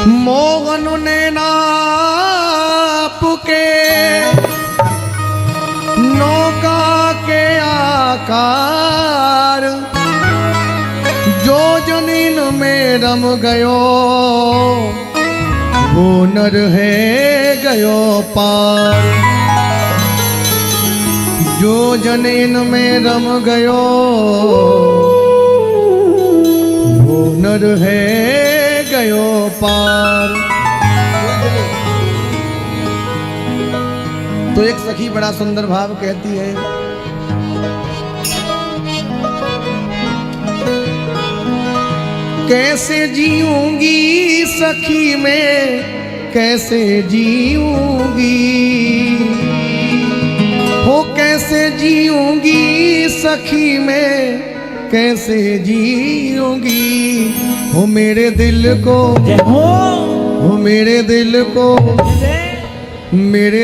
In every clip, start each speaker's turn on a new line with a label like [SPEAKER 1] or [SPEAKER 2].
[SPEAKER 1] मोहन ने नाप के नौका के आकार जो जनीन में रम गयो वो नर है गयो पार। जो जनीन में रम गयो वो नर है गयो पार। तो एक सखी बड़ा सुंदर भाव कहती है, कैसे जीऊंगी सखी मैं कैसे जीऊंगी हो, कैसे जीऊंगी सखी मैं कैसे जीऊंगी हो। मेरे दिल को हो मेरे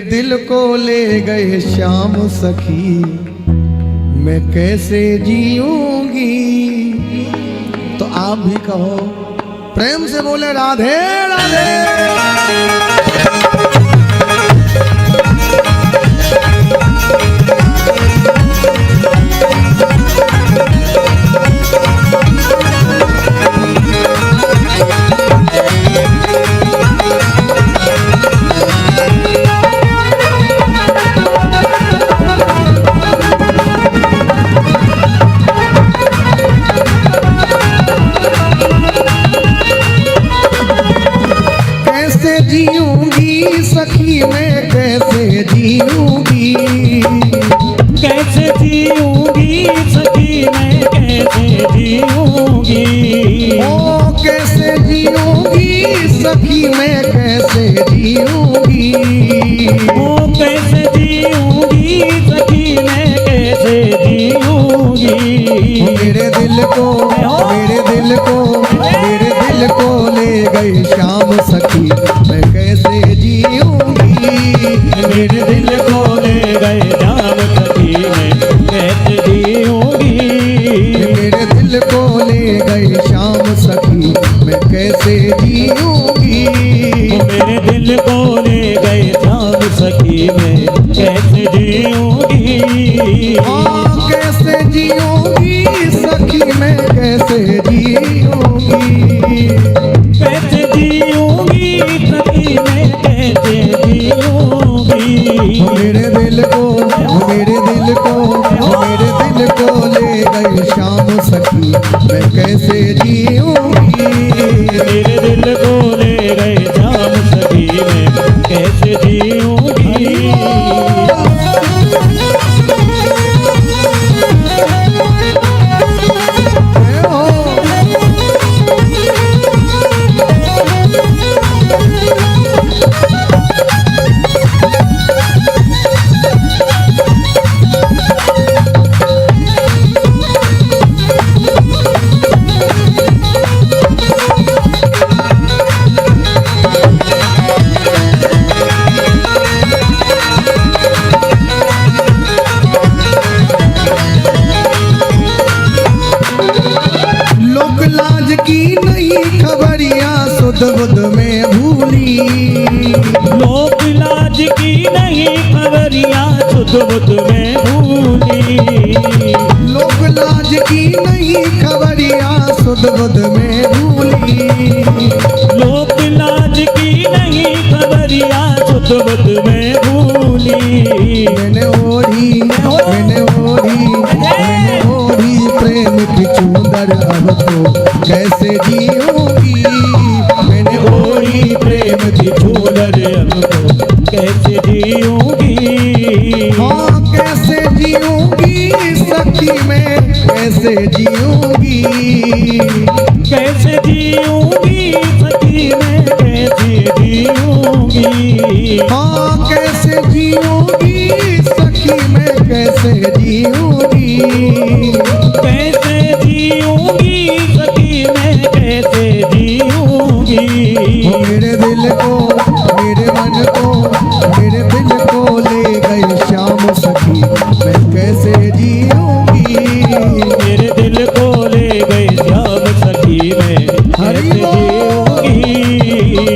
[SPEAKER 1] दिल को ले गए श्याम सखी मैं कैसे जीऊंगी। तो आप भी कहो, प्रेम से बोले राधे राधे। जीऊंगी सखी मैं कैसे जीऊंगी,
[SPEAKER 2] कैसे जीऊंगी सखी मैं कैसे जीऊंगी।
[SPEAKER 1] ओ कैसे जीऊंगी सखी मैं कैसे जीऊंगी।
[SPEAKER 2] ओ कैसे जीऊंगी सखी मैं कैसे जीऊंगी।
[SPEAKER 1] मेरे दिल को ले गई श्याम सखी मैं कैसे जीऊंगी।
[SPEAKER 2] मेरे दिल को ले गए श्याम सखी मैं कैसे जीऊंगी।
[SPEAKER 1] मेरे दिल को ले गई श्याम सखी मैं कैसे जीऊंगी।
[SPEAKER 2] मेरे दिल को ले गए श्याम सखी मैं कैसे जीऊंगी।
[SPEAKER 1] हाँ कैसे जीऊंगी सखी मैं कैसे जीऊंगी।
[SPEAKER 2] कैसे जीऊंगी सखी मैं कैसे जीऊंगी।
[SPEAKER 1] मेरे दिल को ले गई श्याम सखी मैं कैसे जीऊंगी।
[SPEAKER 2] मेरे दिल को ले गए श्याम सखी मैं कैसे जीऊंगी।
[SPEAKER 1] की नहीं खबरिया सुध बुध में भूली।
[SPEAKER 2] लोक लाज की नहीं खबरिया सुध बुध में भूली।
[SPEAKER 1] लोक लाज की नहीं खबरिया सुध बुध में भूली।
[SPEAKER 2] लोक लाज की नहीं खबरिया सुध बुध में भूली।
[SPEAKER 1] मैंने ओढ़ी प्रेम की चूंदर अब तो कैसे जीऊंगी। मैंने ओढ़ी प्रेम की चूंदर अब तो
[SPEAKER 2] कैसे जीऊंगी।
[SPEAKER 1] हाँ कैसे जीऊंगी सखी मैं कैसे जीऊंगी।
[SPEAKER 2] कैसे जीऊंगी सखी मैं कैसे जीऊंगी।
[SPEAKER 1] हाँ कैसे जीऊंगी सखी मैं कैसे जीऊंगी।
[SPEAKER 2] कैसे जीऊंगी सखी मैं कैसे जीऊंगी।
[SPEAKER 1] मेरे दिल को मेरे मन को मेरे दिल को ले गई श्याम सखी मैं कैसे जीऊंगी।
[SPEAKER 2] मेरे दिल को ले गए श्याम सखी मैं कैसे जीऊंगी।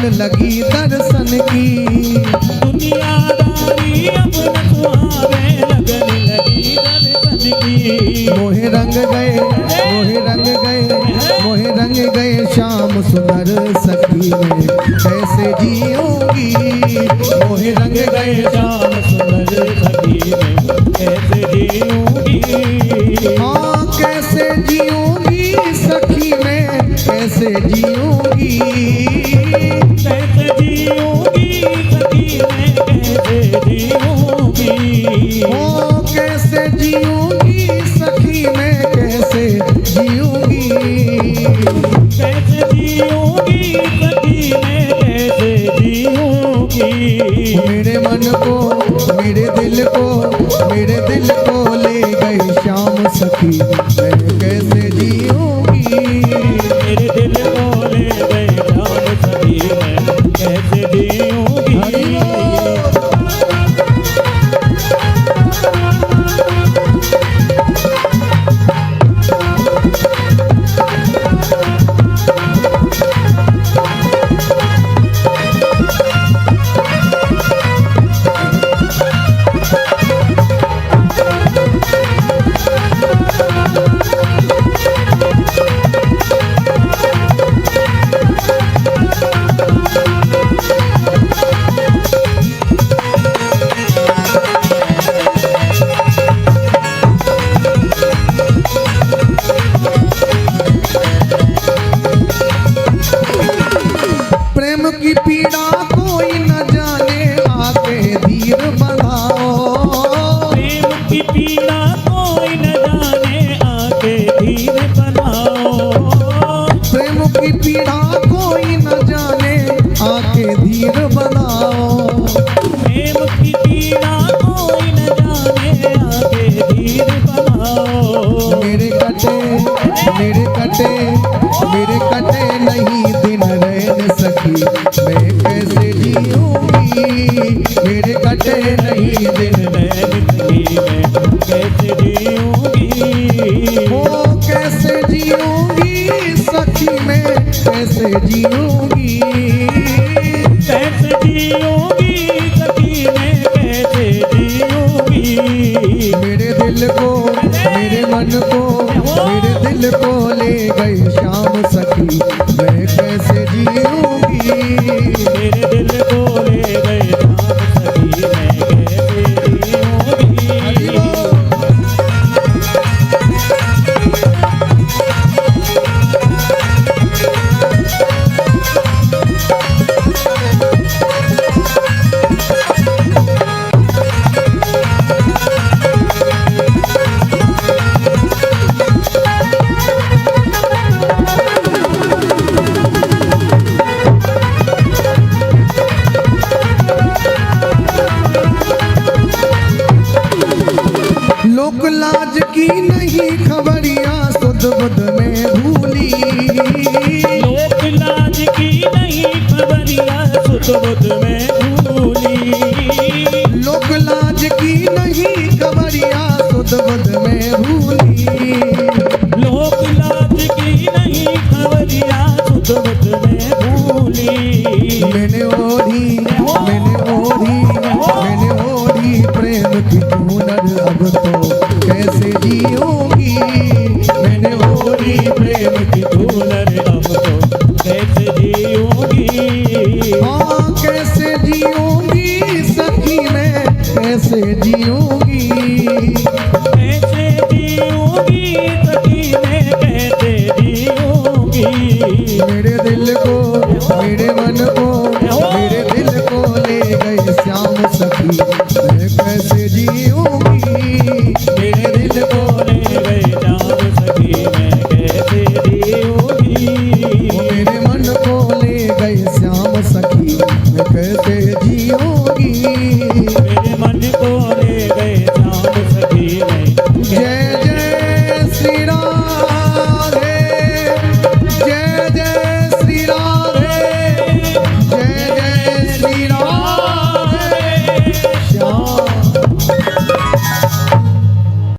[SPEAKER 1] लगन लगी दर्शन की।
[SPEAKER 2] दुनियादारी अब न सुहावे, लगन लगी दर्शन की।
[SPEAKER 1] मोहे रंग गए, मोहे रंग गए, मोहे रंग गए श्याम सुंदर सखी में कैसे जीऊंगी। मोहे रंग गए
[SPEAKER 2] श्याम सुंदर सखी में कैसे जीऊंगी।
[SPEAKER 1] हाँ कैसे जीऊंगी सखी में कैसे जीऊंगी।
[SPEAKER 2] कैसे जीऊंगी सखी में कैसे जीऊंगी।
[SPEAKER 1] ओ कैसे जीऊंगी सखी में कैसे जीऊंगी।
[SPEAKER 2] कैसे जीऊंगी सखी में कैसे जीऊंगी।
[SPEAKER 1] मेरे मन को, मेरे दिल को, मेरे दिल को ले गई श्याम सखी मैं कैसे जीऊंगी।
[SPEAKER 2] मेरे दिल को ले गए श्याम सखी मैं कैसे जीऊंगी।
[SPEAKER 1] हरि बोल। प्रेम की पीड़ा कोई न जाने आके धीर बढ़ाओ।
[SPEAKER 2] प्रेम की पीड़ा कोई न जाने आके धीर बनाओ।
[SPEAKER 1] प्रेम की पीड़ा कोई न जाने आके धीर बनाओ।
[SPEAKER 2] प्रेम की पीड़ा कोई न जाने आके धीर बनाओ।
[SPEAKER 1] मेरे कटे, मेरे कटे, मेरे कटे नहीं दिन रैन सखी मैं कैसे जीऊंगी। मेरे कटे नहीं दिन
[SPEAKER 2] मैं जिंदगी में कैसे जीऊंगी।
[SPEAKER 1] वो कैसे जीऊंगी सखी मैं कैसे जीऊंगी।
[SPEAKER 2] कैसे जीऊंगी सखी मैं कैसे जीऊंगी।
[SPEAKER 1] मेरे दिल को, मेरे मन को, मेरे दिल को ले गई श्याम सखी मैं कैसे जीऊंगी।
[SPEAKER 2] मेरे दिल को ले गए श्याम सखी मैं कैसे जीऊंगी।
[SPEAKER 1] हरि बोल। लोक लाज की नहीं खबरिया सुध बुध में भूली।
[SPEAKER 2] लोक लाज की नहीं खबरिया सुध बुध में भूली।
[SPEAKER 1] लोक लाज की नहीं खबरिया सुध बुध में भूली।
[SPEAKER 2] लोक लाज की नहीं खबरिया सुध बुध में भूली।
[SPEAKER 1] मैंने ओढ़ी, मैंने ओढ़ी, मैंने ओढ़ी प्रेम की चूनर अब तो कैसे जीऊंगी। मैंने ओढ़ी प्रेम की
[SPEAKER 2] झूलर अब तो कैसे जीऊंगी।
[SPEAKER 1] हाँ कैसे जीऊंगी सखी मैं कैसे जीऊंगी।